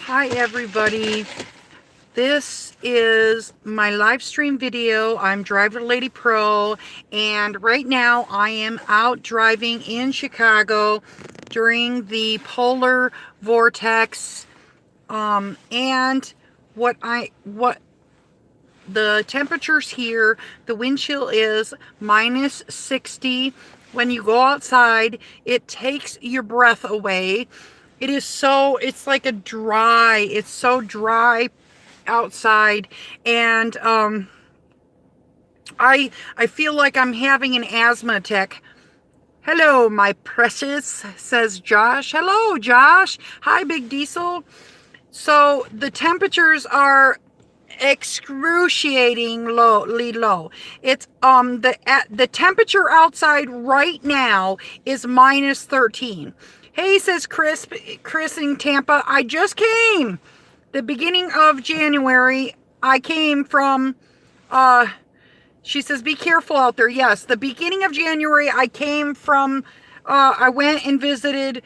Hi everybody, this is my live stream video. I'm DriverLadyPro, and right now I am out driving in Chicago during the polar vortex, and what the temperatures here, the wind chill is minus 60. When you go outside, it takes your breath away. It's like it's so dry outside, and I feel like I'm having an asthma attack. Hello, my precious, says Josh. Hello, Josh. Hi, Big Diesel. So the temperatures are excruciatingly low. It's the temperature outside right now is minus 13. Hey, says Chris in Tampa, I just came. The beginning of January, I came from, she says, be careful out there. Yes, the beginning of January, I came from, I went and visited,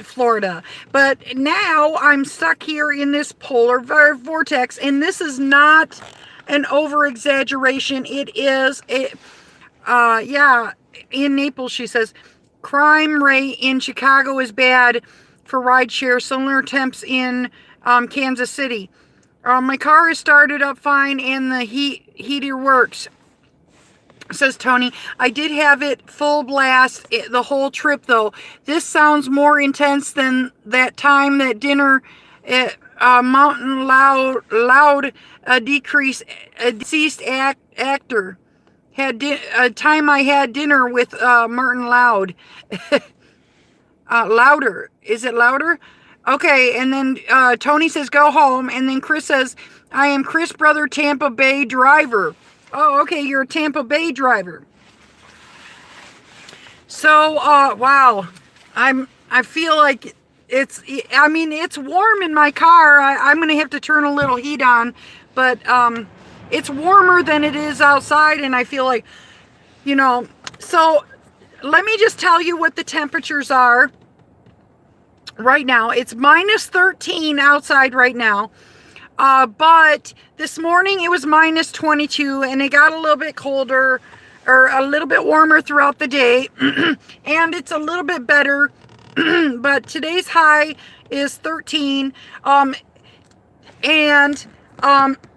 Florida, but now I'm stuck here in this polar vortex, and this is not an over-exaggeration. Yeah, in Naples, she says, crime rate in Chicago is bad for rideshare, similar temps in Kansas City. My car is started up fine, and the heater works, says Tony. I did have it full blast the whole trip, though. This sounds more intense than that time that dinner at Mountain Loud deceased actor had a time I had dinner with Martin Loud. Louder. Is it louder? Okay, and then Tony says, go home. And then Chris says, I am Chris Brother Tampa Bay driver. Oh, okay, you're a Tampa Bay driver. So, wow. I feel like it's warm in my car. I'm going to have to turn a little heat on, but it's warmer than it is outside, and I feel like, so let me just tell you what the temperatures are right now. It's minus 13 outside right now. But this morning it was minus 22, and it got a little bit colder, or a little bit warmer throughout the day. And it's a little bit better. But today's high is 13. And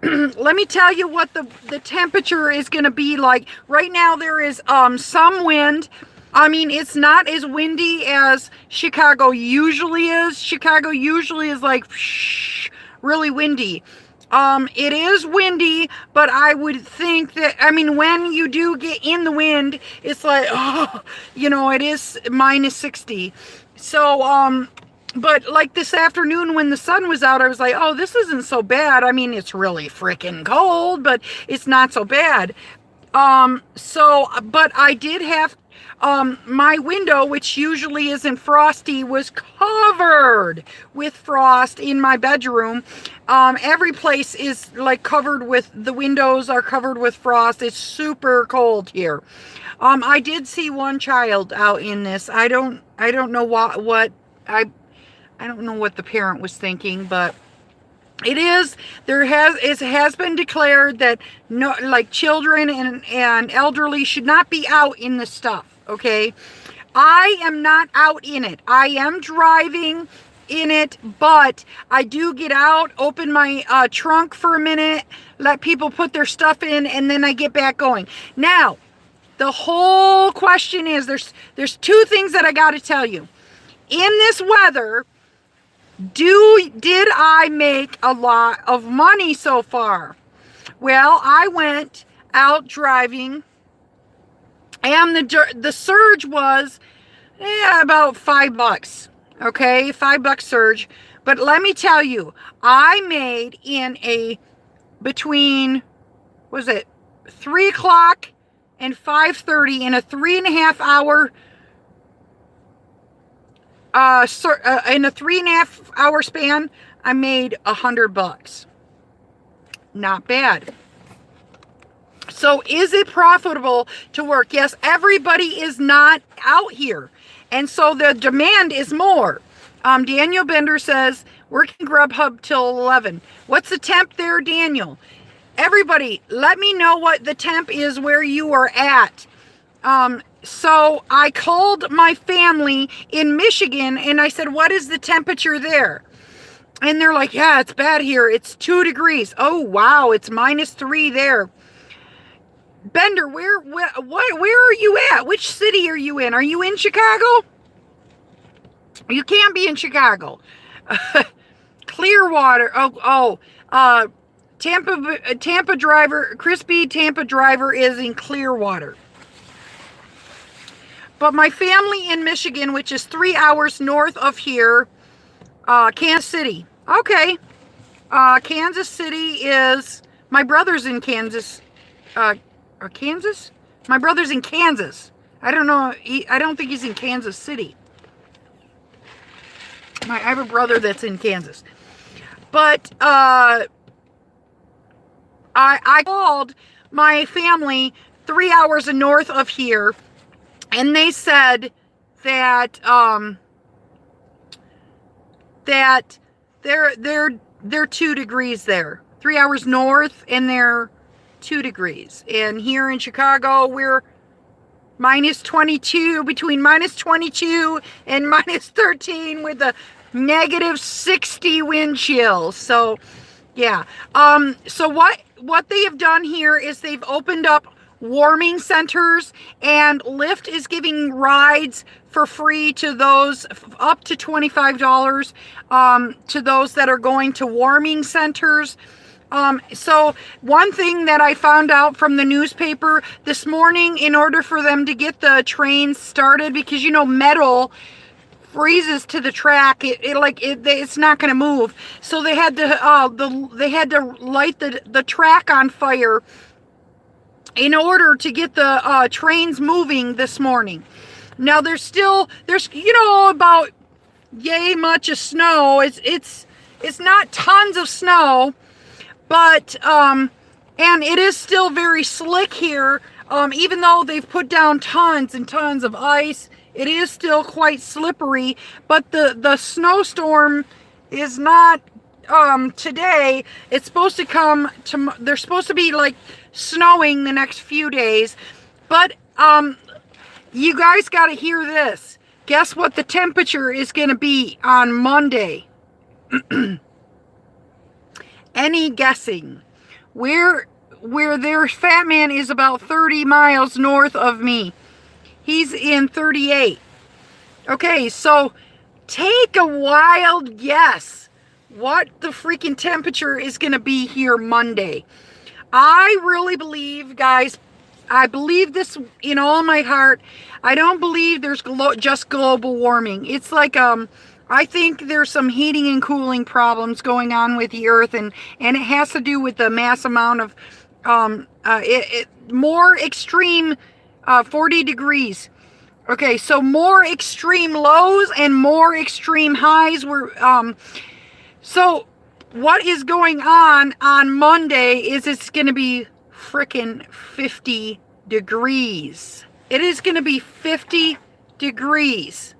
let me tell you what the temperature is going to be like. Right now there is some wind. I mean, it's not as windy as Chicago usually is. Chicago usually is like really windy. It is windy, but I would think that, when you do get in the wind, it's like, it is minus 60. So, but like this afternoon when the sun was out, I was like, oh, this isn't so bad. I mean, it's really freaking cold, but it's not so bad. But I did have, my window, which usually isn't frosty, was covered with frost in my bedroom. Every place is like covered with, the windows are covered with frost. It's super cold here. I did see one child out in this. I don't know I don't know what the parent was thinking, but it has been declared that no, like children and elderly should not be out in this stuff. Okay, I am not out in it. I am driving in it, but I do get out, open my trunk for a minute, let people put their stuff in, and then I get back going. Now, the whole question is, there's two things that I got to tell you. In this weather, did I make a lot of money so far? Well, I went out driving, and the surge was about $5. Okay, $5 surge. But let me tell you, I made between 3 o'clock and 5:30 in a 3.5 hour in a 3.5 hour span, I made $100. Not bad. So is it profitable to work? Yes, everybody is not out here. And so the demand is more. Daniel Bender says, working Grubhub till 11. What's the temp there, Daniel? Everybody, let me know what the temp is where you are at. So I called my family in Michigan and I said, what is the temperature there? And they're like, yeah, it's bad here. It's 2 degrees. Oh, wow. It's -3 there. Bender, where are you at? Which city are you in? Are you in Chicago? You can't be in Chicago. Clearwater. Tampa driver, crispy Tampa driver is in Clearwater. But my family in Michigan, which is 3 hours north of here, Kansas City. Okay. Kansas City is, my brother's in Kansas. Kansas? My brother's in Kansas. I don't know. I don't think he's in Kansas City. I have a brother that's in Kansas. But I called my family 3 hours north of here, and they said that that they're 2 degrees there. 3 hours north, and they're 2 degrees. And here in Chicago, we're -22, between -22 and -13 with a -60 wind chill. So, yeah. So what they have done here is they've opened up warming centers, and Lyft is giving rides for free to those up to $25 to those that are going to warming centers. So one thing that I found out from the newspaper this morning, in order for them to get the trains started, because you know metal freezes to the track, it's not going to move. So they had to light the track on fire in order to get the trains moving this morning. Now there's about yay much of snow. It's not tons of snow, but and it is still very slick here. Even though they've put down tons and tons of ice, it is still quite slippery. But the snowstorm is not today. It's supposed to come to. They're supposed to be like snowing the next few days. But you guys got to hear this. Guess what the temperature is going to be on Monday? Any guessing? Where their fat man is about 30 miles north of me. He's in 38. Okay, so take a wild guess what the freaking temperature is going to be here Monday. I really believe, guys, I believe this in all my heart. I don't believe there's just global warming. It's like, I think there's some heating and cooling problems going on with the earth, and it has to do with the mass amount of, more extreme, 40 degrees. Okay, so more extreme lows and more extreme highs were, so what is going on Monday is it's going to be frickin' 50 degrees. It is going to be 50 degrees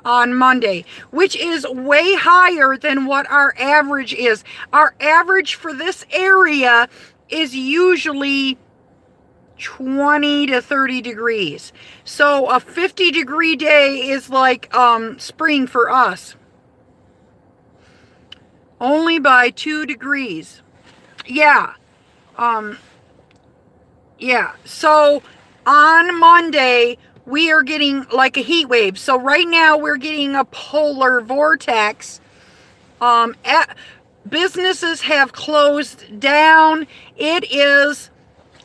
on Monday, which is way higher than what our average is. Our average for this area is usually 20 to 30 degrees. So a 50 degree day is like spring for us. Only by 2 degrees. Yeah. Yeah. So on Monday, we are getting like a heat wave. So right now we're getting a polar vortex. Businesses have closed down. It is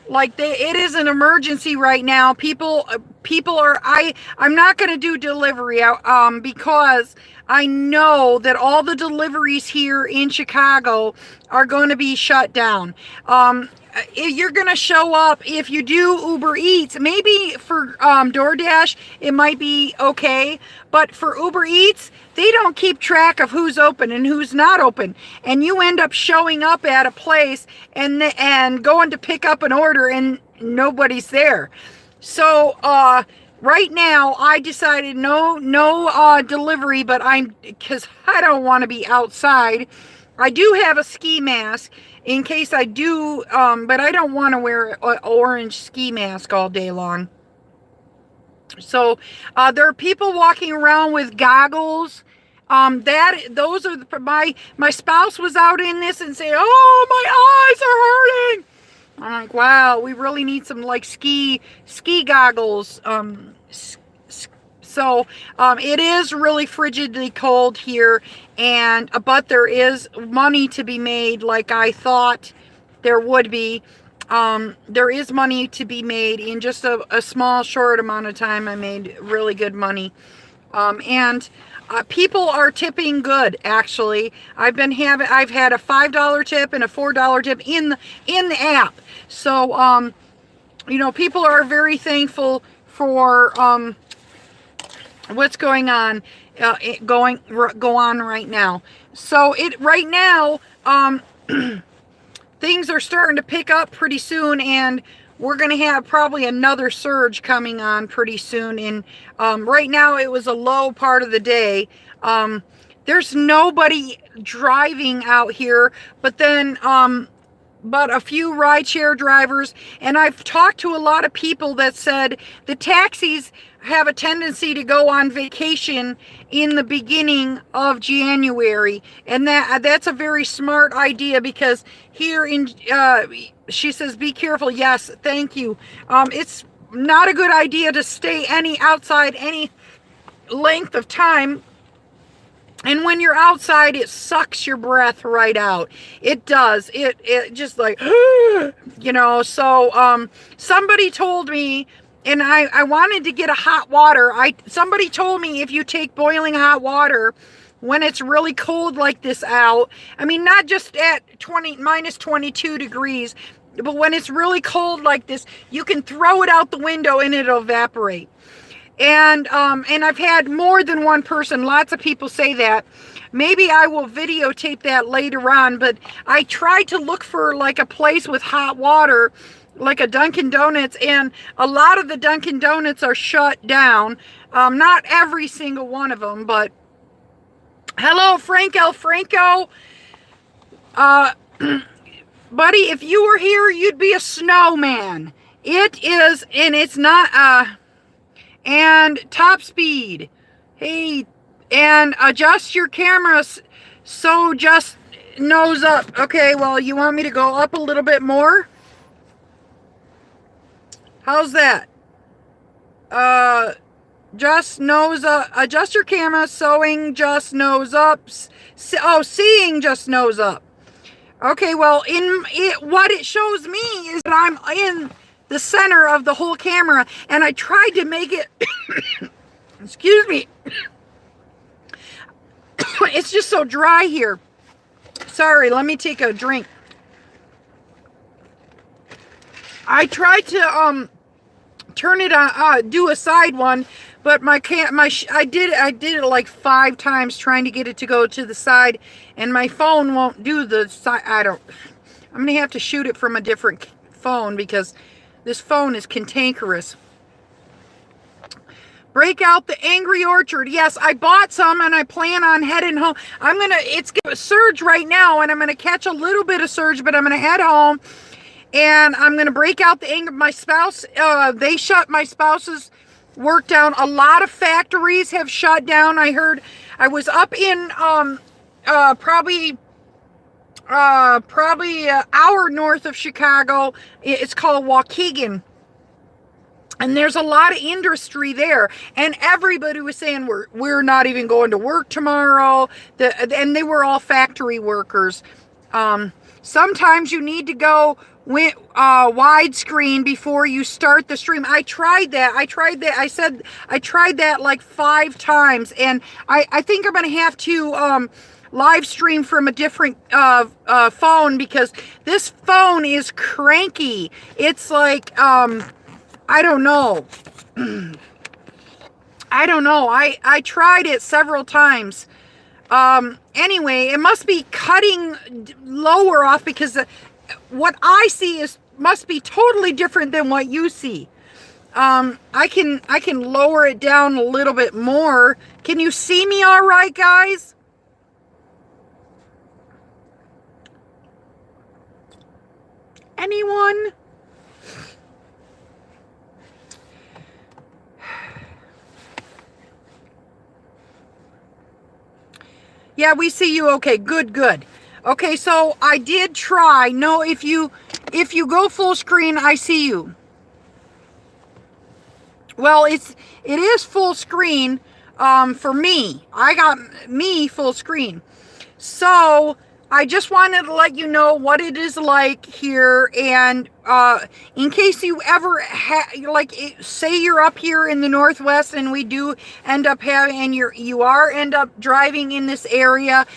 like it is an emergency right now. People are, I'm not going to do delivery because I know that all the deliveries here in Chicago are going to be shut down. You're going to show up if you do Uber Eats. Maybe for DoorDash, it might be okay. But for Uber Eats, they don't keep track of who's open and who's not open. And you end up showing up at a place and going to pick up an order and nobody's there. So right now I decided no delivery, but because I don't want to be outside. I do have a ski mask in case I do, but I don't want to wear an orange ski mask all day long. So there are people walking around with goggles. Those are my spouse was out in this and saying, "Oh, my eyes are hurting." I'm like, wow, we really need some like ski goggles. So it is really frigidly cold here, and but there is money to be made, like I thought there would be. There is money to be made in just a small, short amount of time. I made really good money, and people are tipping good. Actually, I've had a $5 tip and a $4 tip in the app. So you know, people are very thankful for what's going on go on right now. So right now things are starting to pick up pretty soon, and we're going to have probably another surge coming on pretty soon. And right now it was a low part of the day. There's nobody driving out here, but then but a few rideshare drivers, and I've talked to a lot of people that said the taxis have a tendency to go on vacation in the beginning of January, and that's a very smart idea, because here in she says, be careful. Yes, thank you. It's not a good idea to stay outside any length of time. And when you're outside, it sucks your breath right out. It does. It just like, you know. So somebody told me, and I wanted to get a hot water. Somebody told me if you take boiling hot water when it's really cold like this out, I mean, not just at minus 22 degrees, but when it's really cold like this, you can throw it out the window and it'll evaporate. And I've had more than one person, lots of people say that. Maybe I will videotape that later on, but I tried to look for like a place with hot water, like a Dunkin' Donuts, and a lot of the Dunkin' Donuts are shut down. Not every single one of them, but hello, Frank El Franco. Buddy, if you were here, you'd be a snowman. It is, and it's not, and top speed. Hey, and adjust your cameras so just nose up. Okay, well, you want me to go up a little bit more? How's that? Just nose up. Adjust your camera. Sewing just nose up. Seeing just nose up. Okay, well, what it shows me is that I'm in the center of the whole camera, and I tried to make it excuse me. It's just so dry here. Sorry, let me take a drink. I tried to turn it on, do a side one, but I did it like 5 times trying to get it to go to the side, and my phone won't do the side. I'm gonna have to shoot it from a different phone because this phone is cantankerous. Break out the Angry Orchard. Yes, I bought some and I plan on heading home. It's a surge right now, and I'm gonna catch a little bit of surge, but I'm gonna head home and I'm gonna break out the anger. My spouse, they shut my spouse's work down. A lot of factories have shut down. I heard, I was up in probably an hour north of Chicago. It's called Waukegan. And there's a lot of industry there, and everybody was saying we're not even going to work tomorrow. And they were all factory workers. Sometimes you need to go widescreen before you start the stream. I tried that. I said I tried that like 5 times, and I think I'm going to have to live stream from a different phone, because this phone is cranky. It's like I don't know. I tried it several times. Anyway, it must be cutting lower off, because what I see must be totally different than what you see. I can lower it down a little bit more. Can you see me all right, guys? Anyone? Yeah, we see you. Okay, good, good. Okay, so I did try. No, if you go full screen, I see you. Well, it is full screen for me. I got me full screen. So I just wanted to let you know what it is like here, and in case you ever say you're up here in the Northwest, and we do end up having, and you end up driving in this area,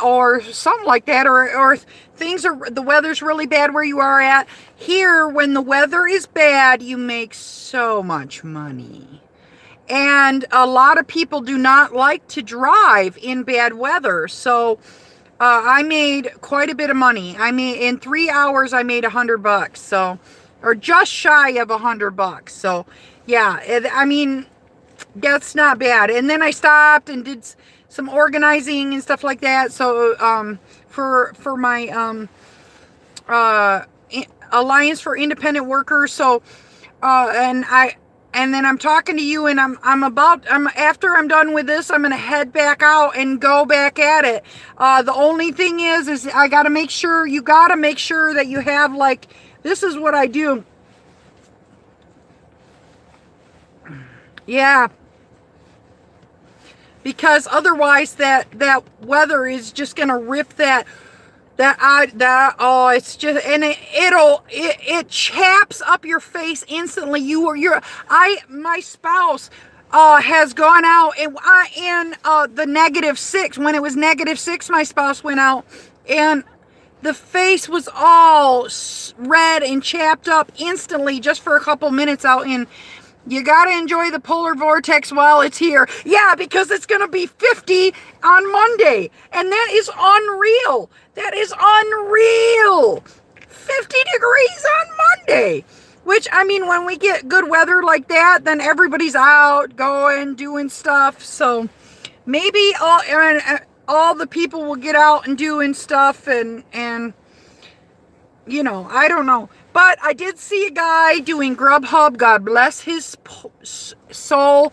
or something like that, or the weather's really bad where you are at. Here, when the weather is bad, you make so much money. And a lot of people do not like to drive in bad weather. So I made quite a bit of money. I mean, in 3 hours, I made $100. So, or just shy of $100. So, yeah, I mean, that's not bad. And then I stopped and did some organizing and stuff like that. So, for my Alliance for Independent Workers. So, and then I'm talking to you, and after I'm done with this, I'm going to head back out and go back at it. The only thing is I got to make sure, you got to make sure that you have, like, this is what I do. Yeah. Because otherwise that weather is just going to rip it's just, and it chaps up your face instantly. My spouse has gone out in the -6. When it was -6, my spouse went out, and the face was all red and chapped up instantly just for a couple minutes out in. You got to enjoy the polar vortex while it's here. Yeah, because it's going to be 50 on Monday. And that is unreal. That is unreal. 50 degrees on Monday. Which, I mean, when we get good weather like that, then everybody's out, going, doing stuff. So maybe all the people will get out and doing stuff, and you know, I don't know. But I did see a guy doing Grubhub. God bless his soul.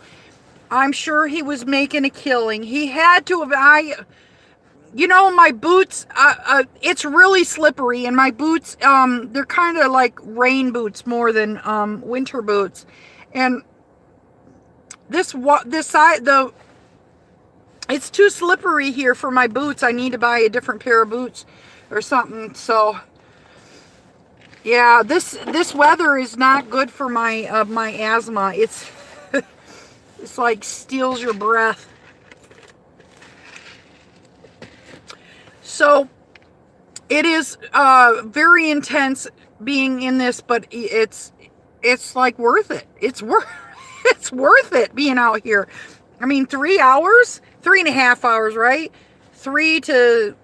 I'm sure he was making a killing. He had to have. You know, my boots, it's really slippery, and my boots, they're kind of like rain boots more than winter boots. And this side, it's too slippery here for my boots. I need to buy a different pair of boots or something. So yeah, this weather is not good for my my asthma. It's it's like steals your breath. So it is very intense being in this, but it's like worth it. It's worth it being out here. I mean, 3 hours, 3.5 hours, right? 3 to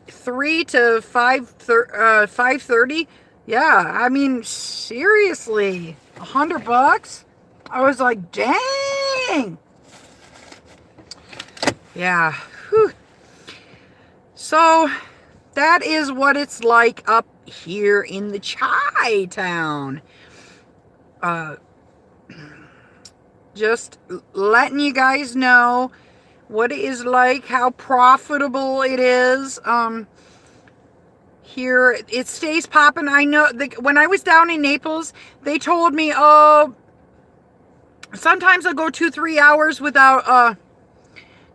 5:30. Yeah, I mean, seriously, $100. I was like, dang. Yeah. Whew. So that is what it's like up here in the Chi-town. Just letting you guys know what it is like, how profitable it is. Here it stays popping. I know when I was down in Naples, they told me, oh, sometimes I'll go 2-3 hours without.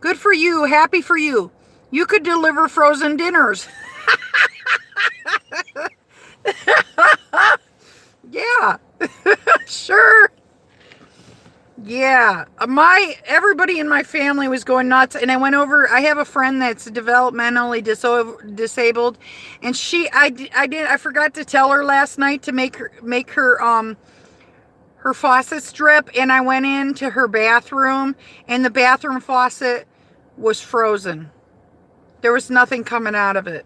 Good for you, happy for you. You could deliver frozen dinners. Yeah, sure. Yeah, everybody in my family was going nuts, and I went over. I have a friend that's developmentally disabled, and I forgot to tell her last night to make her faucet drip, and I went into her bathroom, and the bathroom faucet was frozen. There was nothing coming out of it.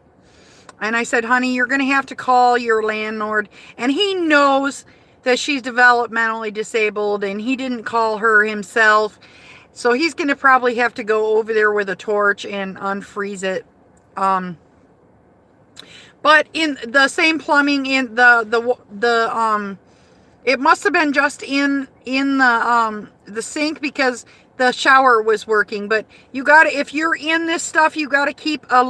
And I said, honey, you're going to have to call your landlord. And he knows that she's developmentally disabled, and he didn't call her himself. So he's going to probably have to go over there with a torch and unfreeze it. But in the same plumbing, in it must have been just in the sink, because the shower was working. But you got to, if you're in this stuff, you got to keep a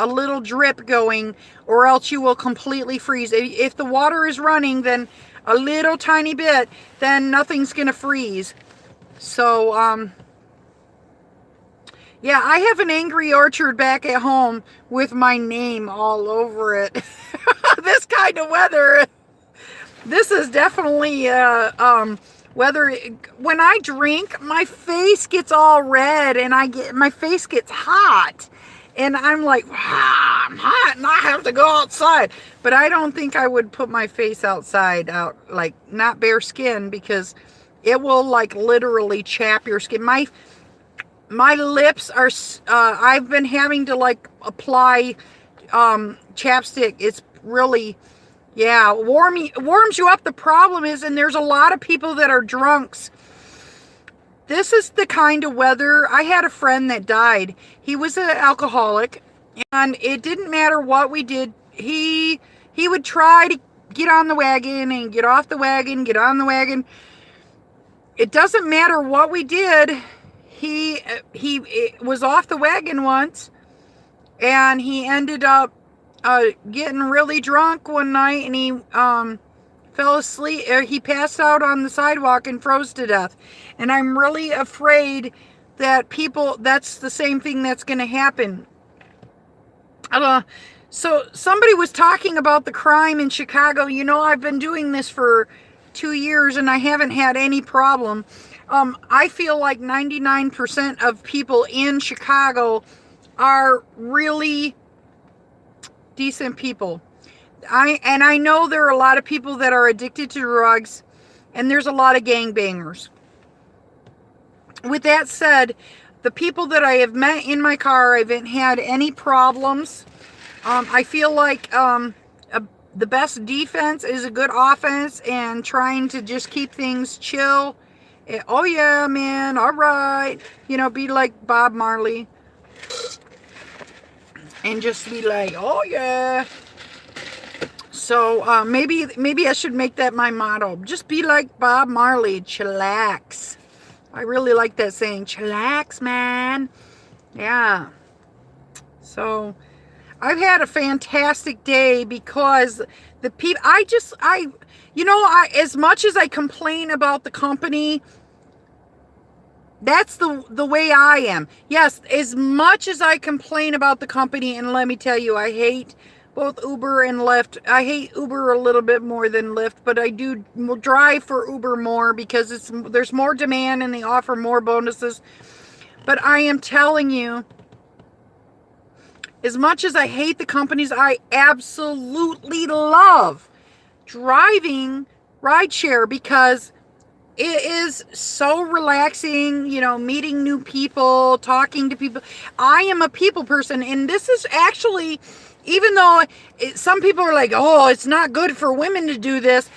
little drip going, or else you will completely freeze. If the water is running, then a little tiny bit, then nothing's going to freeze. So, yeah, I have an Angry Orchard back at home with my name all over it. This kind of weather, this is definitely weather. When I drink, my face gets all red, and my face gets hot, and I'm like, ah, I'm hot, and I have to go outside. But I don't think I would put my face outside, out like not bare skin, because it will like literally chap your skin. My lips are, I've been having to like apply chapstick. It's really, yeah, warms you up. The problem is, and there's a lot of people that are drunks. This is the kind of weather. I had a friend that died. He was an alcoholic, and it didn't matter what we did. He would try to get on the wagon and get off the wagon, get on the wagon. It doesn't matter what we did. He was off the wagon once, and he ended up getting really drunk one night, and he fell asleep. He passed out on the sidewalk and froze to death. And I'm really afraid that that's the same thing that's going to happen. So somebody was talking about the crime in Chicago. You know, I've been doing this for 2 years, and I haven't had any problem. I feel like 99% of people in Chicago are really decent people. I know there are a lot of people that are addicted to drugs, and there's a lot of gangbangers. With that said, the people that I have met in my car, I haven't had any problems. I feel like the best defense is a good offense, and trying to just keep things chill. Oh yeah, man, all right. You know, be like Bob Marley. And just be like, oh yeah. So maybe I should make that my motto. Just be like Bob Marley, chillax. I really like that saying, chillax, man. Yeah. So I've had a fantastic day, because the people, as much as I complain about the company, that's the way I am. Yes, as much as I complain about the company, and let me tell you, I hate both Uber and Lyft. I hate Uber a little bit more than Lyft, but I do drive for Uber more, because there's more demand and they offer more bonuses. But I am telling you, as much as I hate the companies, I absolutely love driving rideshare, because it is so relaxing, meeting new people, talking to people. I am a people person, and this is actually, even though some people are like, oh, it's not good for women to do this.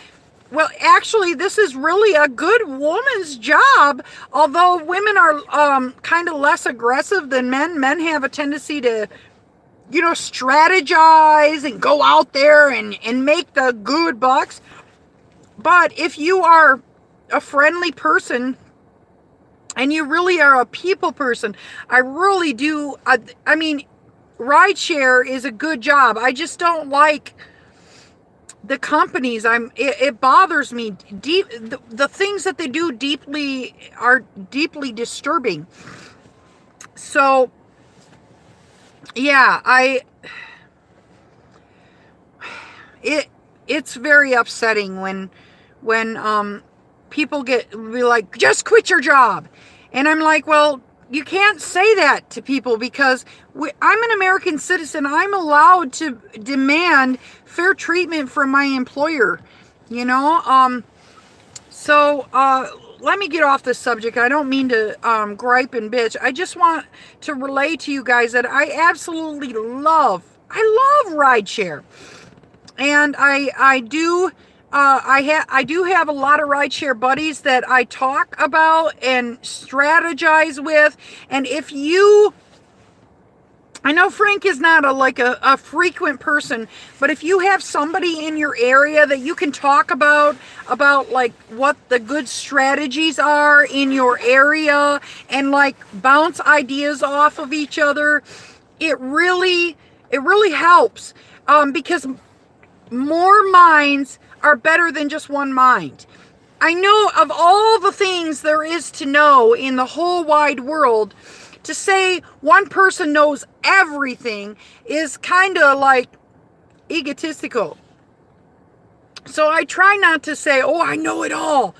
Well, actually, this is really a good woman's job, although women are kind of less aggressive than men. Men have a tendency to, strategize and go out there and make the good bucks. But if you are a friendly person, and you really are a people person, I really do. I mean, rideshare is a good job. I just don't like the companies. It bothers me. The things that they do are deeply disturbing. So, yeah, it's very upsetting when people be like, just quit your job. And I'm like, well, you can't say that to people, because I'm an American citizen. I'm allowed to demand fair treatment from my employer, So let me get off this subject. I don't mean to gripe and bitch. I just want to relay to you guys that I absolutely love rideshare. And I do I do have a lot of rideshare buddies that I talk about and strategize with. And if you, I know Frank is not a frequent person, but if you have somebody in your area that you can talk about like what the good strategies are in your area and like bounce ideas off of each other, it really helps, because more minds are better than just one mind. I know of all the things there is to know in the whole wide world, to say one person knows everything is kind of like egotistical. So I try not to say, oh, I know it all.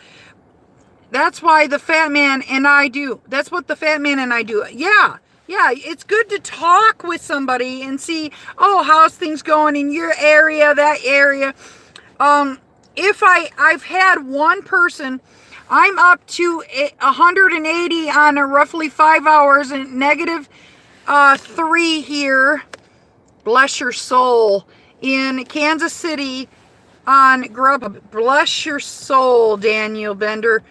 That's why the fat man and I do. That's what the fat man and I do. Yeah, it's good to talk with somebody and see, oh, how's things going in your area, that area. If I've had one person, I'm up to 180 on a roughly 5 hours and negative 3 here, bless your soul, in Kansas City on Grubhub. Bless your soul, Daniel Bender.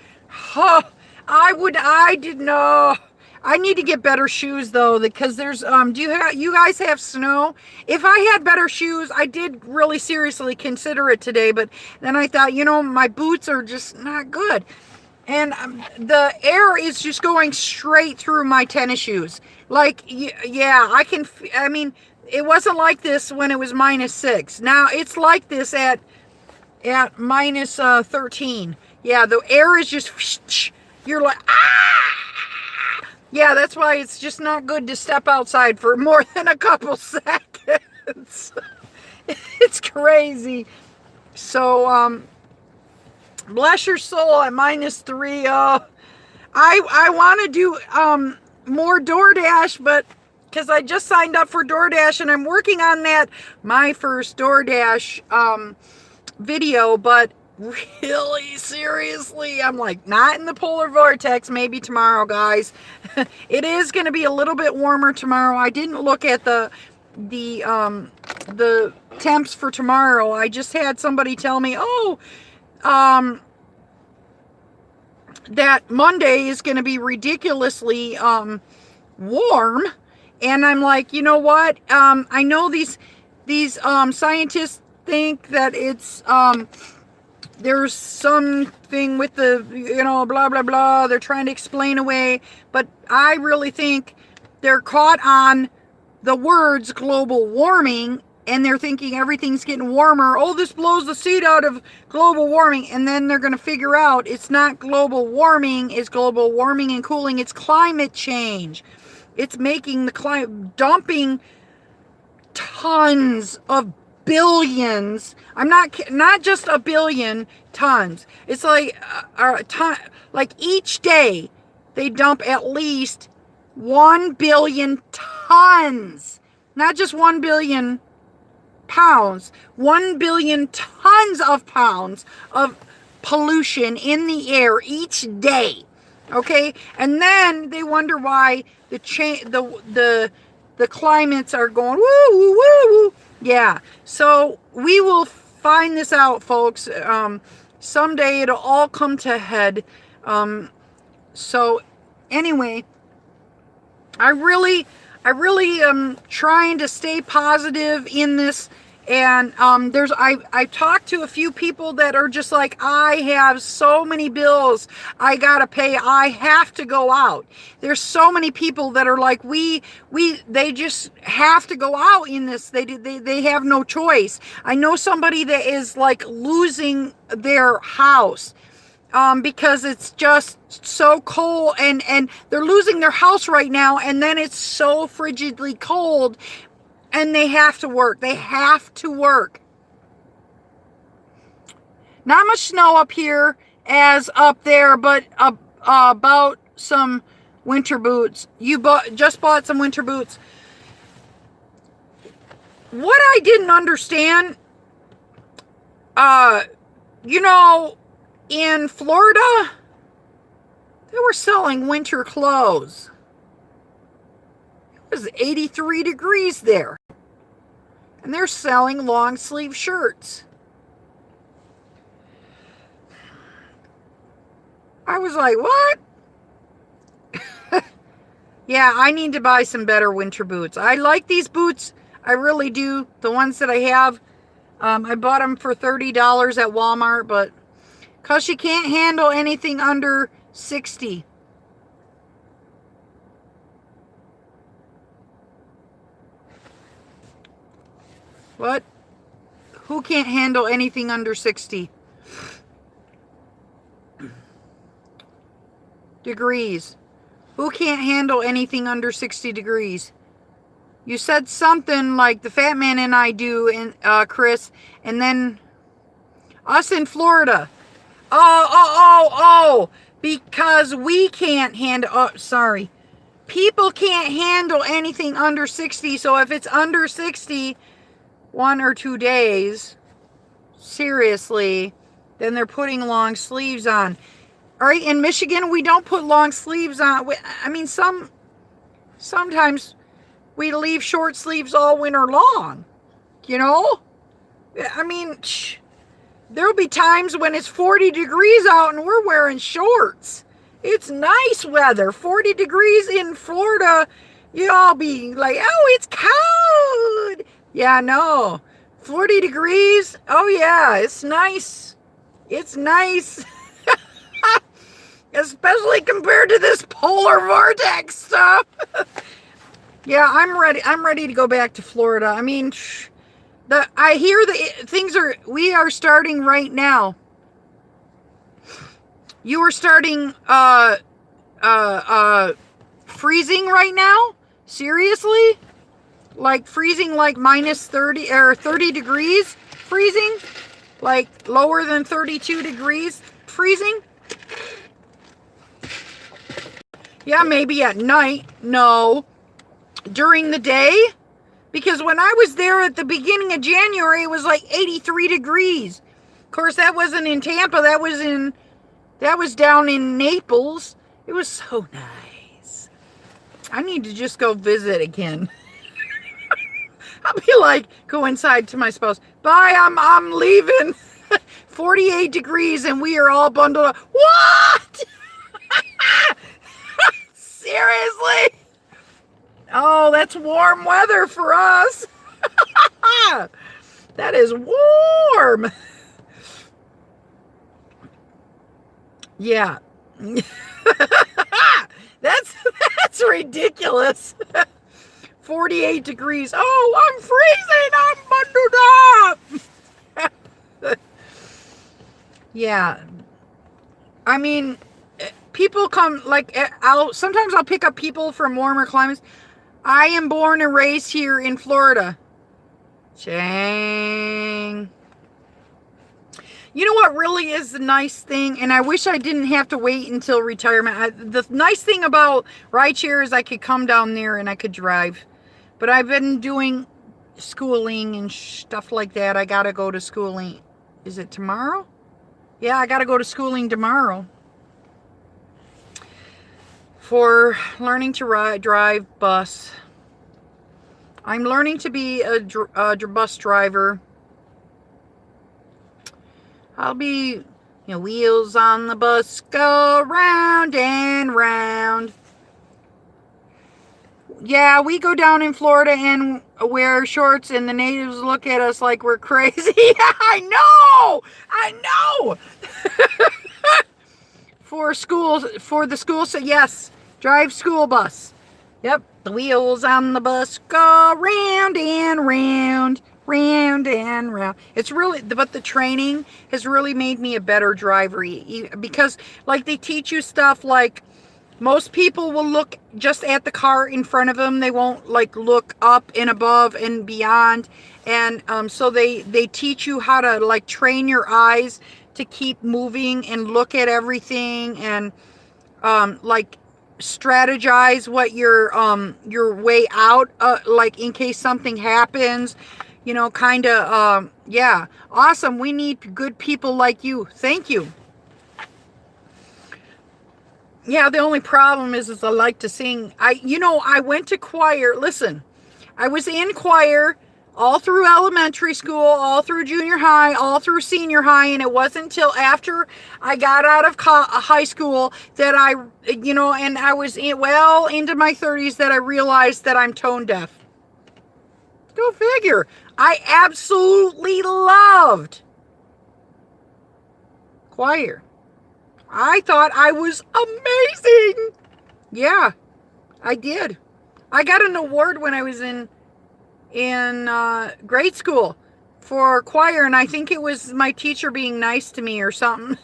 Oh, I didn't know. I need to get better shoes though, because there's you guys have snow? If I had better shoes, I did really seriously consider it today, but then I thought, my boots are just not good. And the air is just going straight through my tennis shoes. Like, yeah, I mean, it wasn't like this when it was -6. Now it's like this at minus 13. Yeah, the air is just, you're like, ah! Yeah, that's why it's just not good to step outside for more than a couple seconds. It's crazy. So, bless your soul at -3. I want to do more DoorDash, but because I just signed up for DoorDash and I'm working on that, my first DoorDash video, but really seriously, I'm like, not in the polar vortex, maybe tomorrow, guys. It is going to be a little bit warmer tomorrow. I didn't look at the temps for tomorrow. I just had somebody tell me, that Monday is going to be ridiculously warm. And I'm like, you know what? I know these scientists think that it's there's something with the, blah, blah, blah. They're trying to explain away. But I really think they're caught on the words global warming, and they're thinking everything's getting warmer. Oh, this blows the seed out of global warming. And then they're going to figure out it's not global warming. It's global warming and cooling. It's climate change. It's making the climate, dumping tons of billions. I'm not just a billion tons. It's like a ton, like each day they dump at least 1 billion tons, not just 1 billion pounds, 1 billion tons of pounds of pollution in the air each day. Okay, and then they wonder why the climates are going woo woo woo woo. Yeah, so we will find this out, folks. Someday it'll all come to head. So anyway, I really am trying to stay positive in this. And I've talked to a few people that are just like, I have so many bills I gotta pay. I have to go out. There's so many people that are like, they just have to go out in this. They have no choice. I know somebody that is like losing their house because it's just so cold, and they're losing their house right now, and then it's so frigidly cold. And they have to work. They have to work. Not much snow up here as up there, but about some winter boots. Just bought some winter boots. What I didn't understand, in Florida, they were selling winter clothes. It was 83 degrees there. And they're selling long sleeve shirts. I was like, what? Yeah, I need to buy some better winter boots. I like these boots. I really do. The ones that I have, I bought them for $30 at Walmart, but because she can't handle anything under 60. What? Who can't handle anything under 60 degrees? Who can't handle anything under 60 degrees? You said something like the fat man and I do, and Chris, and then us in Florida. Oh, because we can't handle, oh, sorry. People can't handle anything under 60, so if it's under 60, 1 or 2 days, seriously, then they're putting long sleeves on. All right, in Michigan, we don't put long sleeves on. I mean, sometimes we leave short sleeves all winter long, you know? I mean, there'll be times when it's 40 degrees out and we're wearing shorts. It's nice weather. 40 degrees in Florida, you all be like, oh, it's cold. Yeah, no. 40 degrees, oh yeah, it's nice. It's nice. Especially compared to this polar vortex stuff. Yeah, I'm ready. I'm ready to go back to Florida. I mean, I hear we are starting right now. You are starting freezing right now? Seriously? Like freezing like minus 30 or 30 degrees freezing? Like lower than 32 degrees freezing? Yeah, maybe at night. No. During the day? Because when I was there at the beginning of January, it was like 83 degrees. Of course, that wasn't in Tampa. That was down in Naples. It was so nice. I need to just go visit again. I'll be like, go inside to my spouse. Bye, I'm leaving. 48 degrees and we are all bundled up. What? Seriously? Oh, that's warm weather for us. That is warm. Yeah. That's ridiculous. 48 degrees. Oh, I'm freezing. I'm bundled up. Yeah. I mean, people come, like, sometimes I'll pick up people from warmer climates. I am born and raised here in Florida. Chang. You know what really is the nice thing, and I wish I didn't have to wait until retirement. The nice thing about Rideshare is I could come down there and I could drive. But I've been doing schooling and stuff like that. I got to go to schooling. Is it tomorrow? Yeah, I got to go to schooling tomorrow. For learning to drive bus. I'm learning to be a bus driver. I'll be, wheels on the bus go round and round. Yeah, we go down in Florida and wear shorts and the natives look at us like we're crazy. I know. For the school, so yes, drive school bus. Yep, the wheels on the bus go round and round, round and round. It's really, but the training has really made me a better driver because, like, they teach you stuff like most people will look just at the car in front of them. They won't, like, look up and above and beyond. And so they teach you how to, like, train your eyes to keep moving and look at everything and like strategize what your way out, like in case something happens, kind of, yeah, awesome. We need good people like you. Thank you. Yeah, the only problem is I like to sing. I went to choir. Listen, I was in choir all through elementary school, all through junior high, all through senior high, and it wasn't until after I got out of high school that I, and I was well into my 30s that I realized that I'm tone deaf. Go figure. I absolutely loved choir. I thought I was amazing. Yeah, I did. I got an award when I was in grade school for choir, and I think it was my teacher being nice to me or something.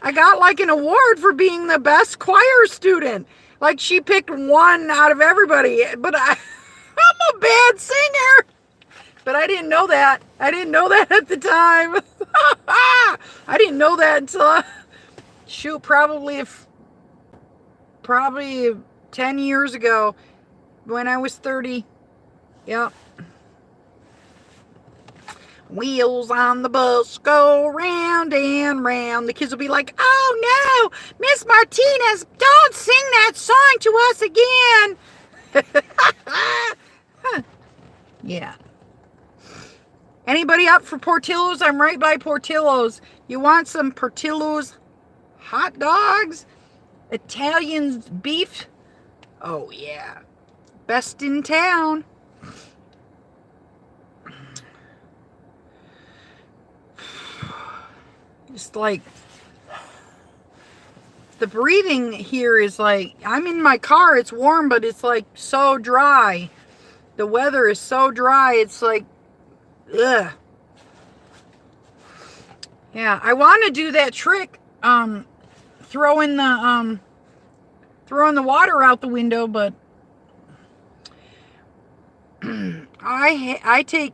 I got like an award for being the best choir student. Like she picked one out of everybody, but I'm a bad singer. But I didn't know that. I didn't know that at the time. I didn't know that until probably 10 years ago when I was 30. Yep. Wheels on the bus go round and round. The kids will be like, oh no, Miss Martinez, don't sing that song to us again. Yeah. Anybody up for Portillo's? I'm right by Portillo's. You want some Portillo's hot dogs? Italian beef? Oh yeah. Best in town. Just like the breathing here is like, I'm in my car, it's warm, but it's like so dry. The weather is so dry, it's like, ugh. Yeah, I want to do that trick, throwing the water out the window, but I take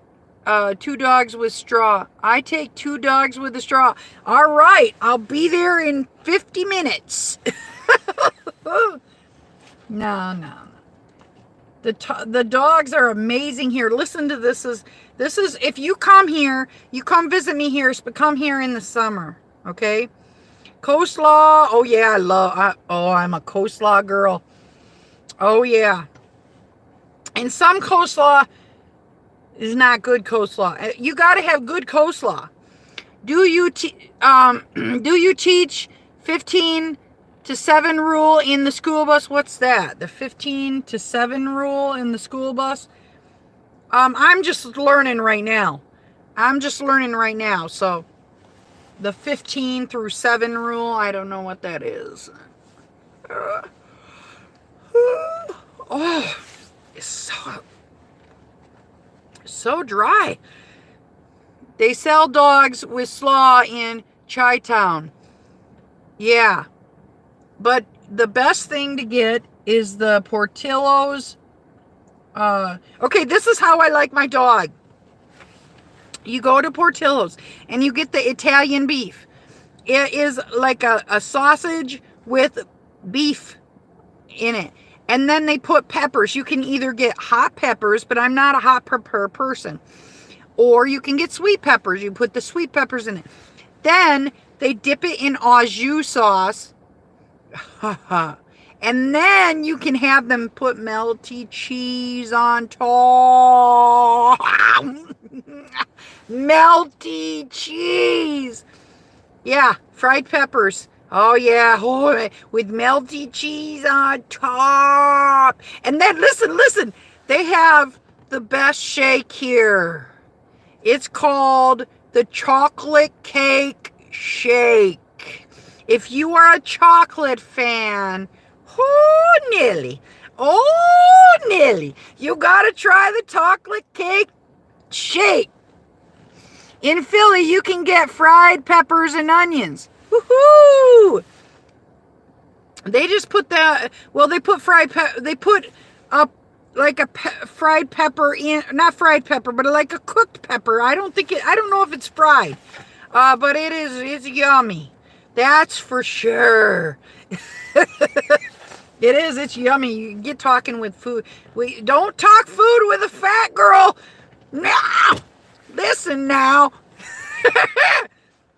2 dogs with straw. I take 2 dogs with a straw. All right, I'll be there in 50 minutes. No. The dogs are amazing here. Listen to this. This is if you come here, you come visit me here, but come here in the summer, okay? Coleslaw. Oh yeah, I'm a coleslaw girl. Oh yeah. And some coleslaw is not good coleslaw. You got to have good coleslaw. Do you teach 15 to 7 rule in the school bus? What's that? The 15 to 7 rule in the school bus? I'm just learning right now. So the 15 through 7 rule, I don't know what that is. Oh, it's so dry. They sell dogs with slaw in Chi-Town. Yeah. But the best thing to get is the Portillo's. Okay, this is how I like my dog. You go to Portillo's and you get the Italian beef. It is like a sausage with beef in it. And then they put peppers. You can either get hot peppers, but I'm not a hot pepper person. Or you can get sweet peppers. You put the sweet peppers in it. Then they dip it in au jus sauce. And then you can have them put melty cheese on top. Melty cheese. Yeah, fried peppers. Oh yeah, with melty cheese on top. And then listen, they have the best shake here. It's called the chocolate cake shake. If you are a chocolate fan, Nelly, you gotta try the chocolate cake shake. In Philly, you can get fried peppers and onions. Woohoo! They just put that. Well, they put they put fried pepper in, not fried pepper, but like a cooked pepper. I don't know if it's fried, but it's yummy. That's for sure. It is. It's yummy. You get talking with food. We don't talk food with a fat girl. Now, listen now.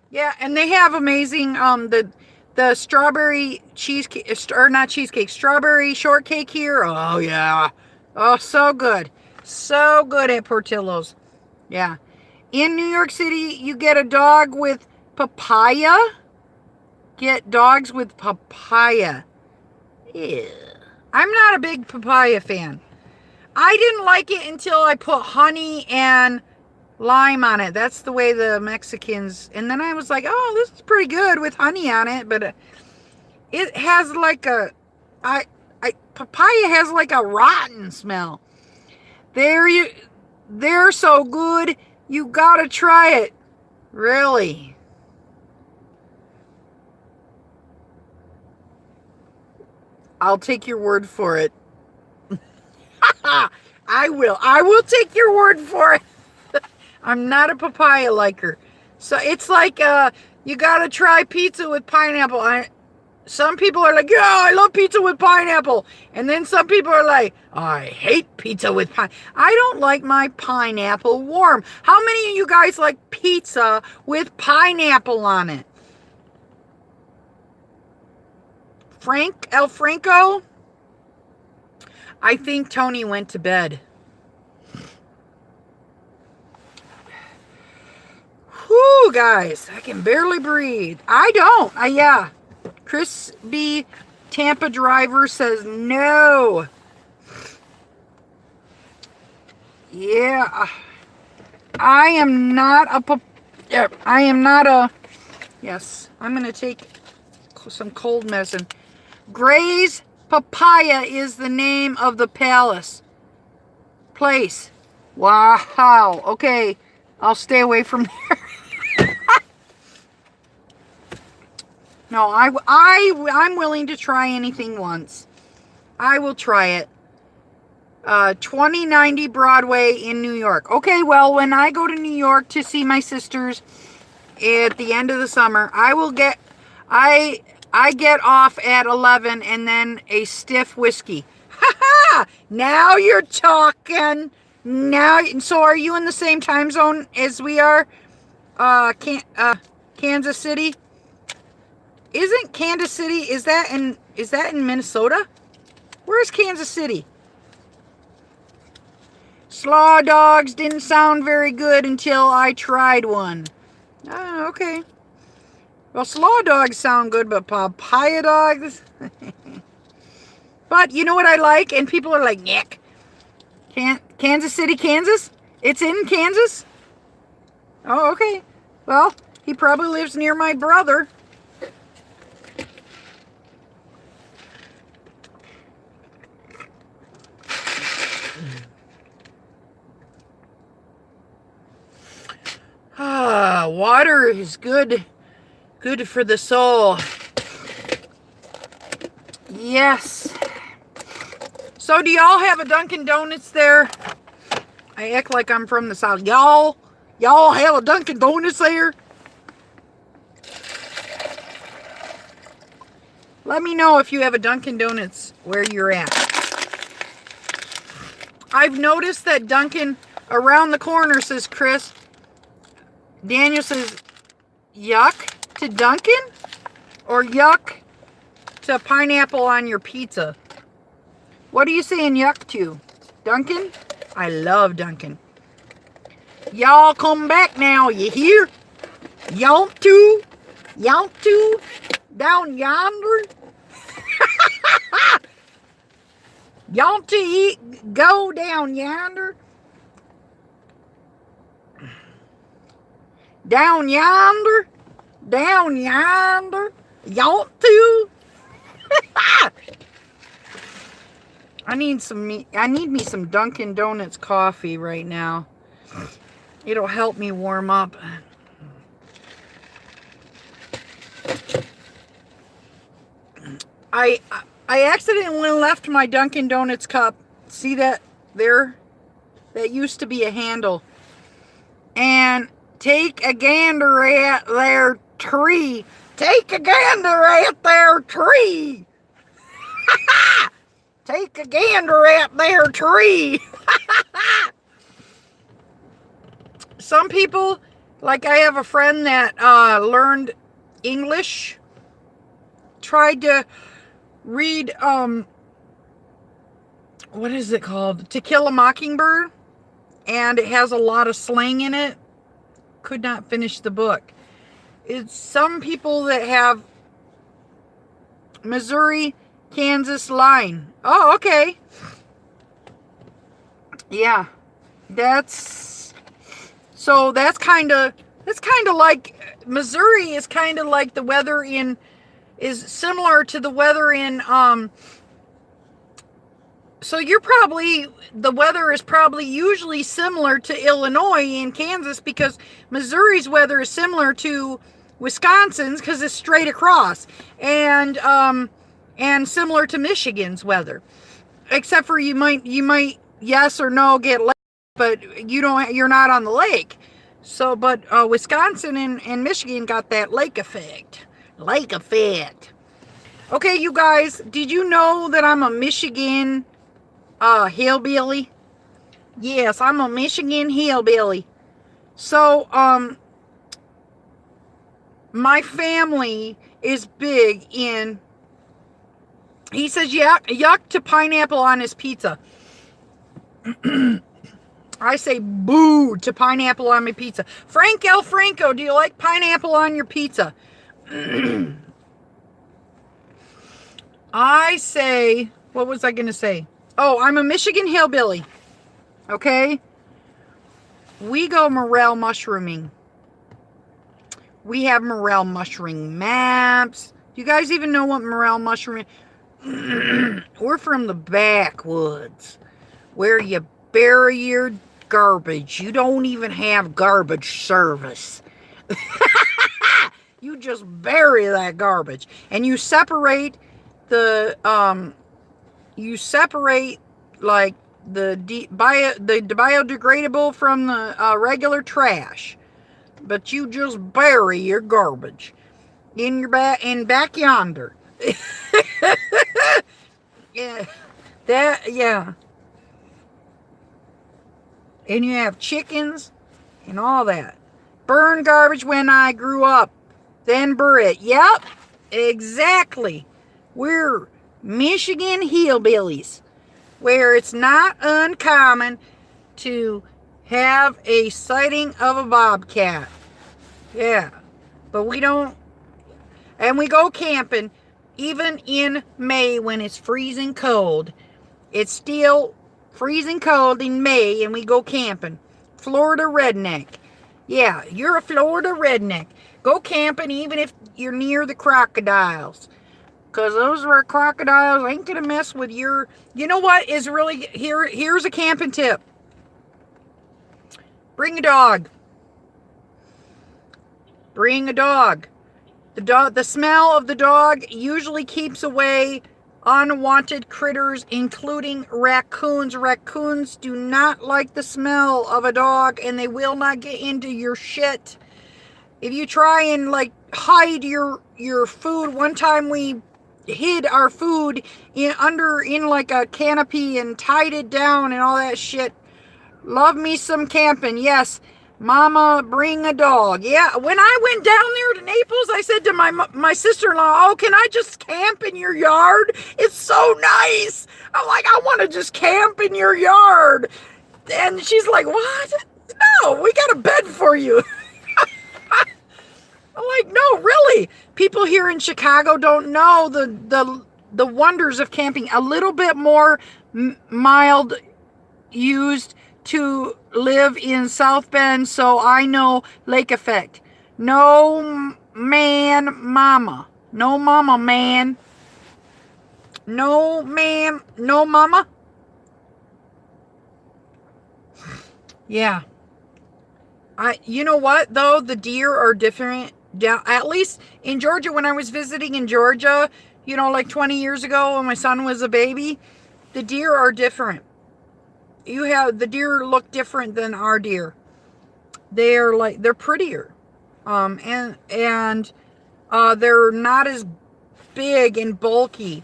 Yeah, and they have amazing the strawberry cheesecake, or not cheesecake, strawberry shortcake here. Oh yeah, oh so good. So good at Portillo's. Yeah. In New York City, you get a dog with papaya. Get dogs with papaya. Ew. I'm not a big papaya fan. I didn't like it until I put honey and lime on it. That's the way the Mexicans... And then I was like, oh, this is pretty good with honey on it. But it has like a... papaya has like a rotten smell. They're so good. You gotta try it. Really. I'll take your word for it. I will take your word for it. I'm not a papaya liker. So it's like you gotta try pizza with pineapple. Some people are like, yeah, I love pizza with pineapple. And then some people are like, I hate pizza with pineapple. I don't like my pineapple warm. How many of you guys like pizza with pineapple on it? El Franco? I think Tony went to bed. Whew, guys, I can barely breathe. I don't. Yeah. Chris B. Tampa driver says no. Yeah. I am not a... Yes, I'm going to take some cold medicine. Gray's Papaya is the name of the place. Wow. Okay, I'll stay away from there. No, I'm willing to try anything once. I will try it. 2090 Broadway in New York. Okay, well, when I go to New York to see my sisters at the end of the summer, I get off at 11 and then a stiff whiskey. Ha ha! Now you're talking. So are you in the same time zone as we are? Kansas City? Isn't Kansas City, is that in Minnesota? Where's Kansas City? Slaw dogs didn't sound very good until I tried one. Oh, okay. Well, slaw dogs sound good, but papaya dogs? But you know what I like? And people are like, yuck. Kansas City, Kansas? It's in Kansas? Oh, okay. Well, he probably lives near my brother. Water is good for the soul. Yes. So do y'all have a Dunkin' Donuts there? I act like I'm from the South. Y'all have a Dunkin' Donuts there? Let me know if you have a Dunkin' Donuts where you're at. I've noticed that Dunkin' around the corner, says Chris. Daniel says, yuck to Dunkin'? Or yuck to pineapple on your pizza? What are you saying yuck to? Dunkin'? I love Dunkin'. Y'all come back now, you hear? Y'all too? Down yonder? Y'all to go down yonder? Down yonder? Y'all too? I need me some Dunkin' Donuts coffee right now. It'll help me warm up. I accidentally left my Dunkin' Donuts cup. See that there? That used to be a handle. And take a gander at their tree. Take a gander at their tree. Take a gander at their tree. Some people, like I have a friend that learned English, tried to read what is it called? To Kill a Mockingbird. And it has a lot of slang in it. Could not finish the book. It's some people that have Missouri, Kansas line. Oh, okay. Yeah. That's kind of like Missouri is kind of like the weather is similar to the weather in so the weather is probably usually similar to Illinois and Kansas, because Missouri's weather is similar to Wisconsin's because it's straight across, and similar to Michigan's weather, except for you might yes or no get lake, but you're not on the lake. So, but Wisconsin and Michigan got that lake effect. Lake effect. Okay, you guys, did you know that I'm a Michigan hillbilly? Yes, I'm a Michigan hillbilly. So, my family is big in, he says yuck to pineapple on his pizza. I say boo to pineapple on my pizza. Frank L. Franco, do you like pineapple on your pizza? I say, what was I going to say? Oh, I'm a Michigan hillbilly. Okay? We go morel mushrooming. We have morel mushroom maps. Do you guys even know what morel mushroom is? We're from the backwoods, where you bury your garbage. You don't even have garbage service. You just bury that garbage. And you separate the like the biodegradable from the regular trash. But you just bury your garbage in your back yonder. Yeah. Yeah. And you have chickens and all that. Burn garbage when I grew up. Then bury it. Yep. Exactly. We're Michigan hillbillies, where it's not uncommon to have a sighting of a bobcat. Yeah. But we don't. And we go camping even in May when it's freezing cold. It's still freezing cold in May and we go camping. Florida redneck. Yeah, you're a Florida redneck. Go camping even if you're near the crocodiles. Because those are crocodiles ain't going to mess with your... You know what is really... Here's a camping tip. Bring a dog. Bring a dog. The smell of the dog usually keeps away unwanted critters, including raccoons. Raccoons do not like the smell of a dog, and they will not get into your shit. If you try and like hide your food, one time we hid our food in like a canopy and tied it down and all that shit. Love me some camping. Yes. Mama, bring a dog. Yeah, when I went down there to Naples, I said to my sister-in-law, oh, can I just camp in your yard? It's so nice. I'm like, I want to just camp in your yard. And she's like, what? No, we got a bed for you. I'm like, no, really. People here in Chicago don't know the wonders of camping. A little bit more mild used to live in South Bend, so I know lake effect. No man, mama. No mama, man. No man, no mama. Yeah. You know what, though? The deer are different. At least in Georgia, when I was visiting in Georgia, like 20 years ago when my son was a baby, the deer are different. The deer look different than our deer. They're prettier. And they're not as big and bulky.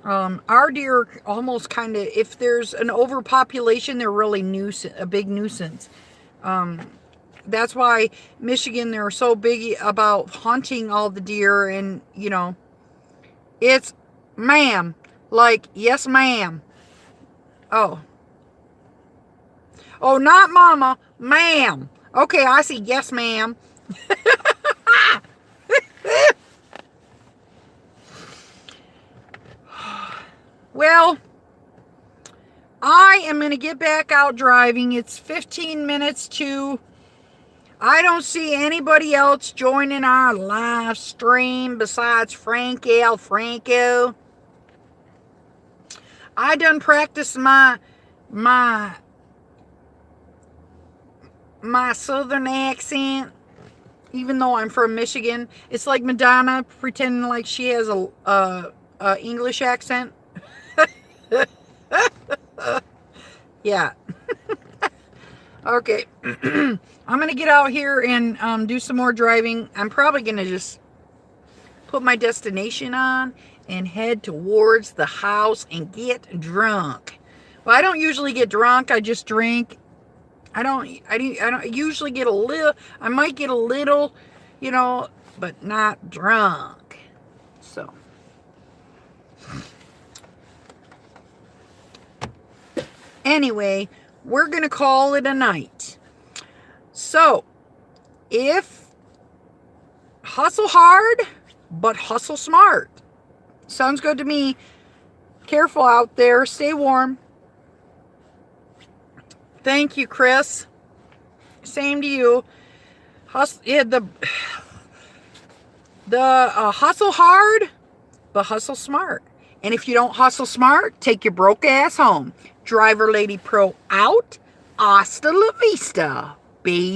Our deer almost kind of, if there's an overpopulation, they're really a big nuisance. That's why Michigan, they're so big about hunting all the deer, and it's ma'am, like yes ma'am. Oh. Oh, not mama. Ma'am. Okay, I see. Yes, ma'am. Well, I am going to get back out driving. It's 15 minutes to... I don't see anybody else joining our live stream besides Franco. I done practiced my southern accent, even though I'm from Michigan. It's like Madonna pretending like she has a English accent. Yeah. Okay. I'm going to get out here and do some more driving. I'm probably going to just put my destination on and head towards the house and get drunk. Well, I don't usually get drunk. I just drink. I don't usually get a little. I might get a little, you know, but not drunk. So. Anyway, we're going to call it a night. So, if hustle hard, but hustle smart. Sounds good to me. Careful out there. Stay warm. Thank you, Chris. Same to you. Hustle, yeah, the hustle hard, but hustle smart. And if you don't hustle smart, take your broke ass home. DriverLadyPro out. Hasta la vista, baby.